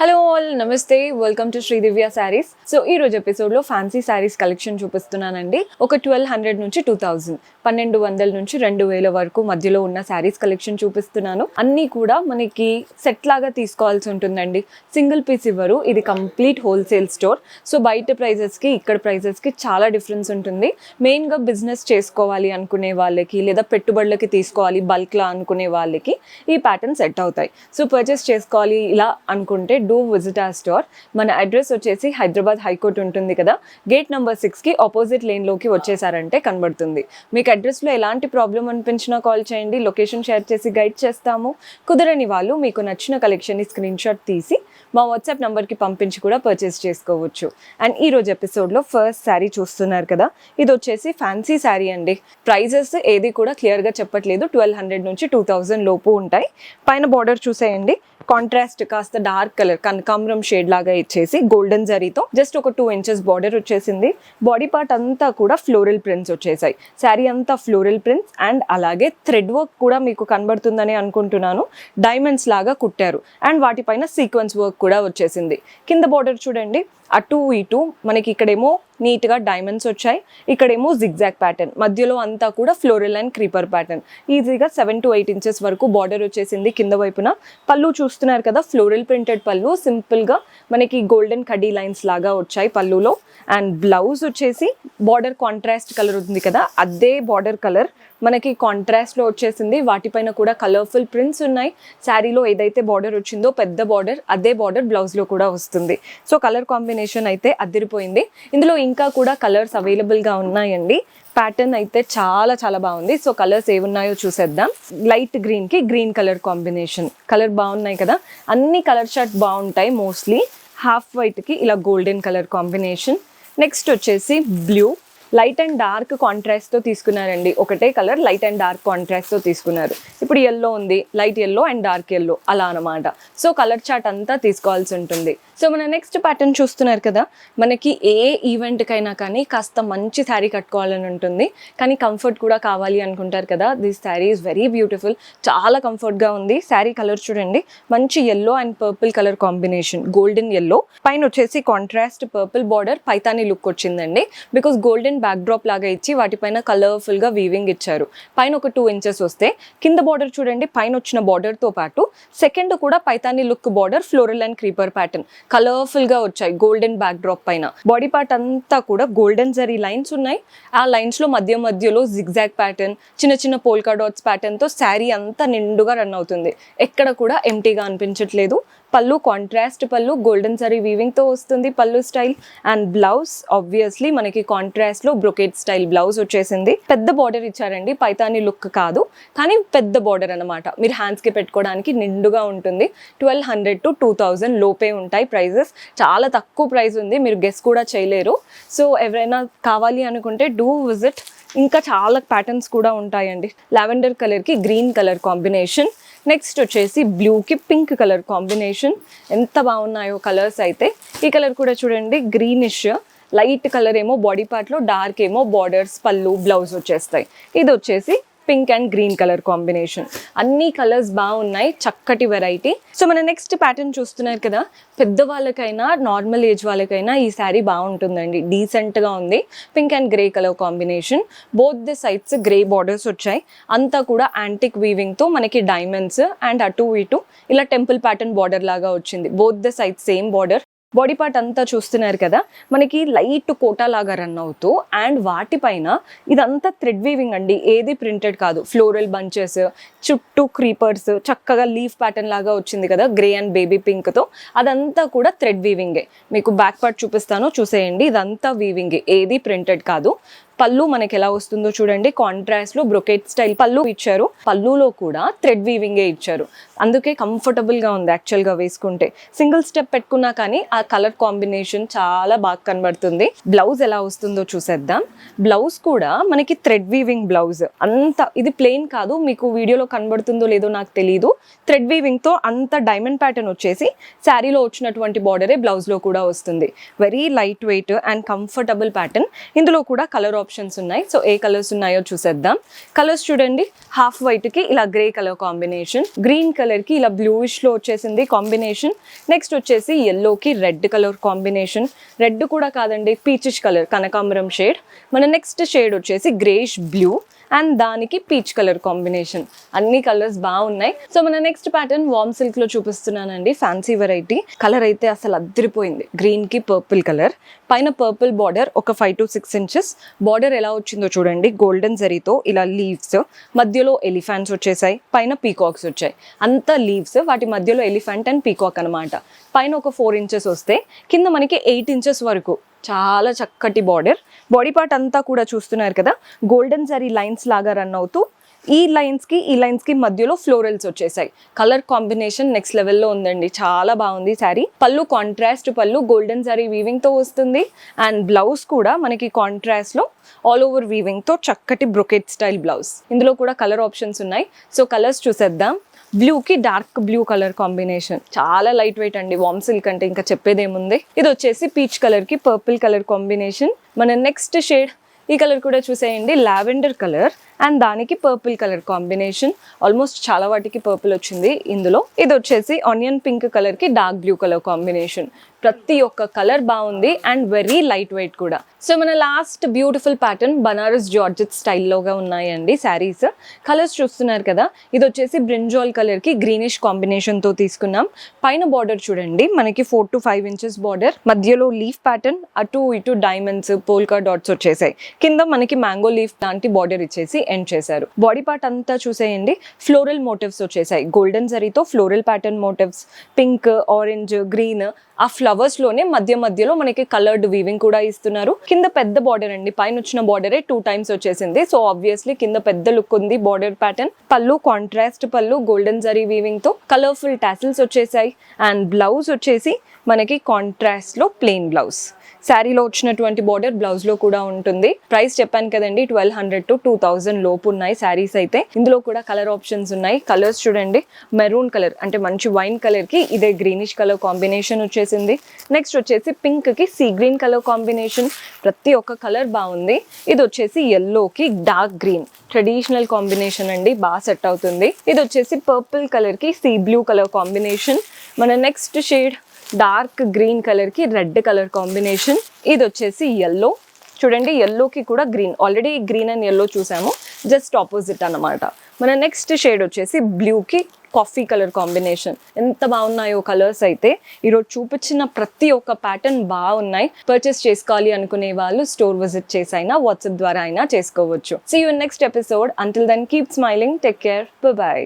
Hello all, నమస్తే, welcome to Sridivya saris. So ఈ రోజు ఎపిసోడ్లో ఫ్యాన్సీ శారీస్ కలెక్షన్ చూపిస్తున్నానండి. ఒక 1200 నుంచి 2000, 1200 నుంచి 2000 వరకు మధ్యలో ఉన్న శారీస్ కలెక్షన్ చూపిస్తున్నాను. అన్నీ కూడా మనకి సెట్ లాగా తీసుకోవాల్సి ఉంటుందండి. సింగిల్ పీస్ ఇవ్వరు, ఇది కంప్లీట్ హోల్సేల్ స్టోర్. సో బయట ప్రైజెస్కి ఇక్కడ ప్రైజెస్కి చాలా డిఫరెన్స్ ఉంటుంది. మెయిన్గా బిజినెస్ చేసుకోవాలి అనుకునే వాళ్ళకి లేదా పెట్టుబడులకి తీసుకోవాలి బల్క్లా అనుకునే వాళ్ళకి ఈ ప్యాటర్న్ సెట్ అవుతాయి. సో పర్చేస్ చేసుకోవాలి ఇలా అనుకుంటే డూ విజిట్ ఆ స్టోర్. మన అడ్రస్ వచ్చేసి హైదరాబాద్ హైకోర్ట్ ఉంటుంది కదా, గేట్ నెంబర్ 6కి ఆపోజిట్ లేన్లోకి వచ్చేసారంటే కనబడుతుంది. మీకు అడ్రస్లో ఎలాంటి ప్రాబ్లం అనిపించినా కాల్ చేయండి, లొకేషన్ షేర్ చేసి గైడ్ చేస్తాము. కుదరని వాళ్ళు మీకు నచ్చిన కలెక్షన్ని స్క్రీన్ షాట్ తీసి మా వాట్సాప్ నెంబర్కి పంపించి కూడా పర్చేస్ చేసుకోవచ్చు. అండ్ ఈ రోజు ఎపిసోడ్లో ఫస్ట్ శారీ చూస్తున్నారు కదా, ఇది వచ్చేసి ఫ్యాన్సీ శారీ అండి. ప్రైజెస్ ఏది కూడా క్లియర్గా చెప్పట్లేదు. 1200 నుంచి 2000 లోపు ఉంటాయి. పైన బార్డర్ చూసేయండి, కాంట్రాస్ట్ కాస్త డార్క్ కలర్ కనకాంబరం షేడ్ లాగా ఇచ్చేసి గోల్డెన్ జరీతో జస్ట్ ఒక 2 ఇంచెస్ బార్డర్ వచ్చేసింది. బాడీ పార్ట్ అంతా కూడా ఫ్లోరల్ ప్రింట్స్ వచ్చేసాయి. శారీ అంతా ఫ్లోరల్ ప్రింట్స్ అండ్ అలాగే థ్రెడ్ వర్క్ కూడా మీకు కనబడుతుందని అనుకుంటున్నాను. డైమండ్స్ లాగా కుట్టారు అండ్ వాటిపైన సీక్వెన్స్ వర్క్ కూడా వచ్చేసింది. కింద బార్డర్ చూడండి, అటు ఇటు మనకి ఇక్కడేమో నీట్గా డైమండ్స్ వచ్చాయి, ఇక్కడేమో జిగ్జాగ్ ప్యాటర్న్, మధ్యలో అంతా కూడా ఫ్లోరల్ అండ్ క్రీపర్ ప్యాటర్న్. ఈజీగా 7 to 8 ఇంచెస్ వరకు బార్డర్ వచ్చేసింది. కింద వైపున పళ్ళు చూస్తున్నారు కదా, ఫ్లోరల్ ప్రింటెడ్ పళ్ళు, సింపుల్గా మనకి గోల్డెన్ కడ్డీ లైన్స్ లాగా వచ్చాయి పళ్ళులో. అండ్ బ్లౌజ్ వచ్చేసి బార్డర్ కాంట్రాస్ట్ కలర్ ఉంది కదా, అదే బార్డర్ కలర్ మనకి కాంట్రాస్ట్లో వచ్చేసింది. వాటిపైన కూడా కలర్ఫుల్ ప్రింట్స్ ఉన్నాయి. శారీలో ఏదైతే బార్డర్ వచ్చిందో పెద్ద బార్డర్, అదే బార్డర్ బ్లౌజ్లో కూడా వస్తుంది. సో కలర్ కాంబినేషన్ అయితే అదిరిపోయింది. ఇందులో ఇంకా కూడా కలర్స్ అవైలబుల్గా ఉన్నాయండి. ప్యాటర్న్ అయితే చాలా చాలా బాగుంది. సో కలర్స్ ఏమున్నాయో చూసేద్దాం. లైట్ గ్రీన్కి గ్రీన్ కలర్ కాంబినేషన్, కలర్ బాగున్నాయి కదా. అన్ని కలర్ షర్ట్ బాగుంటాయి మోస్ట్లీ. హాఫ్ వైట్కి ఇలా గోల్డెన్ కలర్ కాంబినేషన్. నెక్స్ట్ వచ్చేసి బ్లూ, లైట్ అండ్ డార్క్ కాంట్రాస్ట్తో తీసుకున్నారండి. ఒకటే కలర్ లైట్ అండ్ డార్క్ కాంట్రాస్ట్తో తీసుకున్నారు. ఇప్పుడు ఎల్లో ఉంది, light yellow and dark yellow అలా అనమాట. సో కలర్ చార్ట్ అంతా తీసుకోవాల్సి ఉంటుంది. సో మన నెక్స్ట్ ప్యాటర్న్ చూస్తున్నారు కదా, మనకి ఏ ఈవెంట్కైనా కానీ కాస్త మంచి శారీ కట్టుకోవాలని ఉంటుంది, కానీ కంఫర్ట్ కూడా కావాలి అనుకుంటారు కదా. This sari is very beautiful, చాలా కంఫర్ట్గా ఉంది. శారీ కలర్ చూడండి, మంచి yellow and purple colour combination, golden yellow. పైన వచ్చేసి contrast purple border, Paithani look వచ్చిందండి. బికాస్ గోల్డెన్ బ్యాక్ డ్రాప్ లాగా ఇచ్చి వాటిపైన కలర్ఫుల్గా వీవింగ్ ఇచ్చారు. పైన ఒక 2 ఇంచెస్ వస్తే కింద బార్డర్ చూడండి, పైన వచ్చిన బార్డర్తో పాటు సెకండ్ కూడా Paithani look border, floral and creeper pattern కలర్ఫుల్గా వచ్చాయి గోల్డెన్ బ్యాక్ డ్రాప్ పైన. బాడీ పార్ట్ అంతా కూడా గోల్డెన్ జరీ లైన్స్ ఉన్నాయి. ఆ లైన్స్లో మధ్యలో జిగ్జాగ్ ప్యాటర్న్, చిన్న చిన్న పోల్కా డాట్స్ ప్యాటర్న్తో శారీ అంతా నిండుగా రన్ అవుతుంది. ఎక్కడ కూడా ఎంటీగా అనిపించట్లేదు. పళ్ళు కాంట్రాస్ట్ పళ్ళు, గోల్డెన్ జరీ వీవింగ్తో వస్తుంది పళ్ళు స్టైల్. అండ్ బ్లౌజ్ ఆబ్వియస్లీ మనకి కాంట్రాస్ట్లో బ్రొకేట్ స్టైల్ బ్లౌజ్ వచ్చేసింది. పెద్ద బార్డర్ ఇచ్చారండి, పైతానీ లుక్ కాదు కానీ పెద్ద బార్డర్ అనమాట. మీరు హ్యాండ్స్కి పెట్టుకోవడానికి నిండుగా ఉంటుంది. 1200 to 2000 లోపే ఉంటాయి ప్రైజెస్. చాలా తక్కువ ప్రైస్ ఉంది, మీరు గెస్ కూడా చేయలేరు. సో ఎవరైనా కావాలి అనుకుంటే డూ విజిట్. ఇంకా చాలా ప్యాటర్న్స్ కూడా ఉంటాయండి. లావెండర్ కలర్కి గ్రీన్ కలర్ కాంబినేషన్. నెక్స్ట్ వచ్చేసి బ్లూకి పింక్ కలర్ కాంబినేషన్. ఎంత బాగున్నాయో కలర్స్ అయితే. ఈ కలర్ కూడా చూడండి, గ్రీనిష్ లైట్ కలర్ ఏమో బాడీ పార్ట్లో, డార్క్ ఏమో బార్డర్స్ పళ్ళు బ్లౌజ్ వచ్చేస్తాయి. ఇది వచ్చేసి pink and green colour combination. అన్ని కలర్స్ బాగున్నాయి, చక్కటి వెరైటీ. సో మన నెక్స్ట్ ప్యాటర్న్ చూస్తున్నారు కదా, పెద్దవాళ్ళకైనా నార్మల్ ఏజ్ వాళ్ళకైనా ఈ శారీ బాగుంటుందండి. డీసెంట్గా ఉంది. Pink and grey colour combination, both the sides grey borders వచ్చాయి. అంతా కూడా యాంటిక్ వీవింగ్తో మనకి డైమండ్స్ అండ్ అటు ఇటు ఇలా టెంపుల్ ప్యాటర్న్ బార్డర్ లాగా వచ్చింది. Both the sides same border. Body part అంతా చూస్తున్నారు కదా, మనకి లైట్ కోటా లాగా రన్ అవుతూ అండ్ వాటిపైన ఇదంతా థ్రెడ్ వీవింగ్ అండి, ఏది ప్రింటెడ్ కాదు. ఫ్లోరల్ బంచెస్, చుట్టూ క్రీపర్స్, చక్కగా లీఫ్ ప్యాటర్న్ లాగా వచ్చింది కదా గ్రే అండ్ బేబీ పింక్తో. అదంతా కూడా థ్రెడ్ వీవింగే. మీకు బ్యాక్ పార్ట్ చూపిస్తాను, చూసేయండి. ఇదంతా వీవింగే, ఏది ప్రింటెడ్ కాదు. పళ్ళు మనకి ఎలా వస్తుందో చూడండి, కాంట్రాస్ట్ లో బ్రొకేట్ స్టైల్ పళ్ళు ఇచ్చారు. పళ్ళులో కూడా థ్రెడ్ వీవింగే ఇచ్చారు, అందుకే కంఫర్టబుల్ గా ఉంది యాక్చువల్ గా వేసుకుంటే. సింగిల్ స్టెప్ పెట్టుకున్నా కానీ ఆ కలర్ కాంబినేషన్ చాలా బాగా కనబడుతుంది. బ్లౌజ్ ఎలా వస్తుందో చూసేద్దాం. బ్లౌజ్ కూడా మనకి థ్రెడ్ వీవింగ్ బ్లౌజ్. అంత ఇది ప్లెయిన్ కాదు, మీకు వీడియోలో కనబడుతుందో లేదో నాకు తెలియదు. థ్రెడ్ వీవింగ్ తో అంత డైమండ్ ప్యాటర్న్ వచ్చేసి శారీలో వచ్చినటువంటి బార్డరే బ్లౌజ్ లో కూడా వస్తుంది. Very light weight and comfortable pattern. ఇందులో కూడా కలర్ ఆప్షన్స్ ఉన్నాయి. సో ఏ కలర్స్ ఉన్నాయో చూసేద్దాం. కలర్స్ చూడండి, హాఫ్ వైట్ కి ఇలా grey colour combination, green colour కి ఇలా బ్లూయిష్ లో వచ్చేసింది కాంబినేషన్. నెక్స్ట్ వచ్చేసి yellow కి రెడ్ కలర్ కాంబినేషన్, రెడ్ కూడా కాదండి పీచిష్ కలర్ కనకాంబరం షేడ్. మన నెక్స్ట్ షేడ్ వచ్చేసి గ్రేష్ బ్లూ అండ్ దానికి పీచ్ కలర్ కాంబినేషన్. అన్ని కలర్స్ బాగున్నాయి. సో మన నెక్స్ట్ ప్యాటర్న్ వామ్ సిల్క్ లో చూపిస్తున్నానండి, ఫ్యాన్సీ వెరైటీ. కలర్ అయితే అసలు అద్దరిపోయింది. గ్రీన్ కి పర్పుల్ కలర్, పైన పర్పుల్ బార్డర్ ఒక 5 to 6 inches. బార్డర్ ఎలా వచ్చిందో చూడండి, గోల్డెన్ జరీతో ఇలా లీవ్స్, మధ్యలో ఎలిఫెంట్స్ వచ్చేసాయి, పైన పీకాక్స్ వచ్చాయి. అంతా లీవ్స్, వాటి మధ్యలో ఎలిఫెంట్ అండ్ పీకాక్ అనమాట. పైన ఒక 4 inches వస్తే కింద మనకి 8 inches వరకు చాలా చక్కటి బార్డర్. బాడీ పార్ట్ అంతా కూడా చూస్తున్నారు కదా, గోల్డెన్ జరీ లైన్స్ లాగా రన్ అవుతూ ఈ లైన్స్ కి మధ్యలో ఫ్లోరల్స్ వచ్చేసాయి. కలర్ కాంబినేషన్ నెక్స్ట్ లెవెల్లో ఉందండి, చాలా బాగుంది శారీ. పళ్ళు కాంట్రాస్ట్ పళ్ళు, గోల్డెన్ జరీ వీవింగ్ తో వస్తుంది. అండ్ బ్లౌజ్ కూడా మనకి కాంట్రాస్ట్ లో ఆల్ ఓవర్ వీవింగ్ తో చక్కటి బ్రొకెట్ స్టైల్ బ్లౌజ్. ఇందులో కూడా కలర్ ఆప్షన్స్ ఉన్నాయి. సో కలర్స్ చూసేద్దాం. బ్లూ కి డార్క్ బ్లూ కలర్ కాంబినేషన్, చాలా లైట్ వెయిట్ అండి. వామ్ సిల్క్ అంటే ఇంకా చెప్పేదేముంది. ఇది వచ్చేసి పీచ్ కలర్ కి పర్పుల్ కలర్ కాంబినేషన్. మన నెక్స్ట్ షేడ్ ఈ కలర్ కూడా చూసేయండి, లావెండర్ కలర్ అండ్ దానికి పర్పుల్ కలర్ కాంబినేషన్. ఆల్మోస్ట్ చాలా వాటికి పర్పుల్ వచ్చింది ఇందులో. ఇది వచ్చేసి ఆనియన్ పింక్ కలర్ కి డార్క్ బ్లూ కలర్ కాంబినేషన్. ప్రతి ఒక్క కలర్ బాగుంది అండ్ వెరీ లైట్ వెయిట్ కూడా. సో మన last beautiful pattern Banaras georgette స్టైల్లోగా ఉన్నాయండి శారీస్. కలర్స్ చూస్తున్నారు కదా, ఇది వచ్చేసి బ్రింజాల్ కలర్ కి గ్రీనిష్ కాంబినేషన్ తో తీసుకున్నాం. పైన బార్డర్ చూడండి, మనకి 4 to 5 inches బార్డర్, మధ్యలో లీఫ్ ప్యాటర్న్, అటు ఇటు డైమండ్స్ పోల్కా డాట్స్ వచ్చేసాయి. కింద మనకి మ్యాంగో లీఫ్ లాంటి బార్డర్ ఇచ్చేసి ఎండ్ చేశారు. బాడీ పార్ట్ అంతా చూసేయండి, ఫ్లోరల్ మోటివ్స్ వచ్చేసాయి. గోల్డెన్ జరీతో floral pattern motifs, pink, orange, green, ఆ ఫ్లవర్స్ లోనే మధ్యలో మనకి కలర్డ్ వీవింగ్ కూడా ఇస్తున్నారు. కింద పెద్ద బార్డర్ అండి, పైన వచ్చిన బార్డరే 2 times వచ్చేసింది. సో ఆబ్వియస్లీ కింద పెద్ద లుక్ ఉంది బార్డర్ ప్యాటర్న్. పళ్ళు కాంట్రాస్ట్ పళ్ళు, గోల్డెన్ జరీ వీవింగ్ తో కలర్ఫుల్ టాసిల్స్ వచ్చేసాయి. అండ్ బ్లౌజ్ వచ్చేసి మనకి కాంట్రాస్ట్ లో ప్లెయిన్ బ్లౌజ్. శారీలో వచ్చినటువంటి బార్డర్ బ్లౌజ్ లో కూడా ఉంటుంది. ప్రైస్ చెప్పాను కదండి, 1200 to 2000 లోపు ఉన్నాయి శారీస్ అయితే. ఇందులో కూడా కలర్ ఆప్షన్స్ ఉన్నాయి. కలర్స్ చూడండి, మెరూన్ కలర్ అంటే మంచి వైన్ కలర్ కి ఇదే గ్రీనిష్ కలర్ కాంబినేషన్ వచ్చేసింది. నెక్స్ట్ వచ్చేసి పింక్ కి సీ గ్రీన్ కలర్ కాంబినేషన్. ప్రతి ఒక్క కలర్ బాగుంది. ఇది వచ్చేసి yellow కి డార్క్ గ్రీన్, ట్రెడిషనల్ కాంబినేషన్ అండి, బాగా సెట్ అవుతుంది. ఇది వచ్చేసి పర్పుల్ కలర్ కి సీ బ్లూ కలర్ కాంబినేషన్. మన next shade dark green colour కి రెడ్ కలర్ కాంబినేషన్. ఇది వచ్చేసి yellow చూడండి, yellow కి కూడా green, already green and yellow చూసాము, జస్ట్ ఆపోజిట్ అన్నమాట. మన నెక్స్ట్ షేడ్ వచ్చేసి బ్లూ కి కాఫీ కలర్ కాంబినేషన్. ఎంత బాగున్నాయో కలర్స్ అయితే. ఈరోజు చూపించిన ప్రతి ఒక్క ప్యాటర్న్ బాగున్నాయి. పర్చేస్ చేసుకోవాలి అనుకునే వాళ్ళు స్టోర్ విజిట్ చేసి అయినా వాట్సాప్ ద్వారా అయినా చేసుకోవచ్చు. See you in next episode. Until then keep smiling, take care, bye by.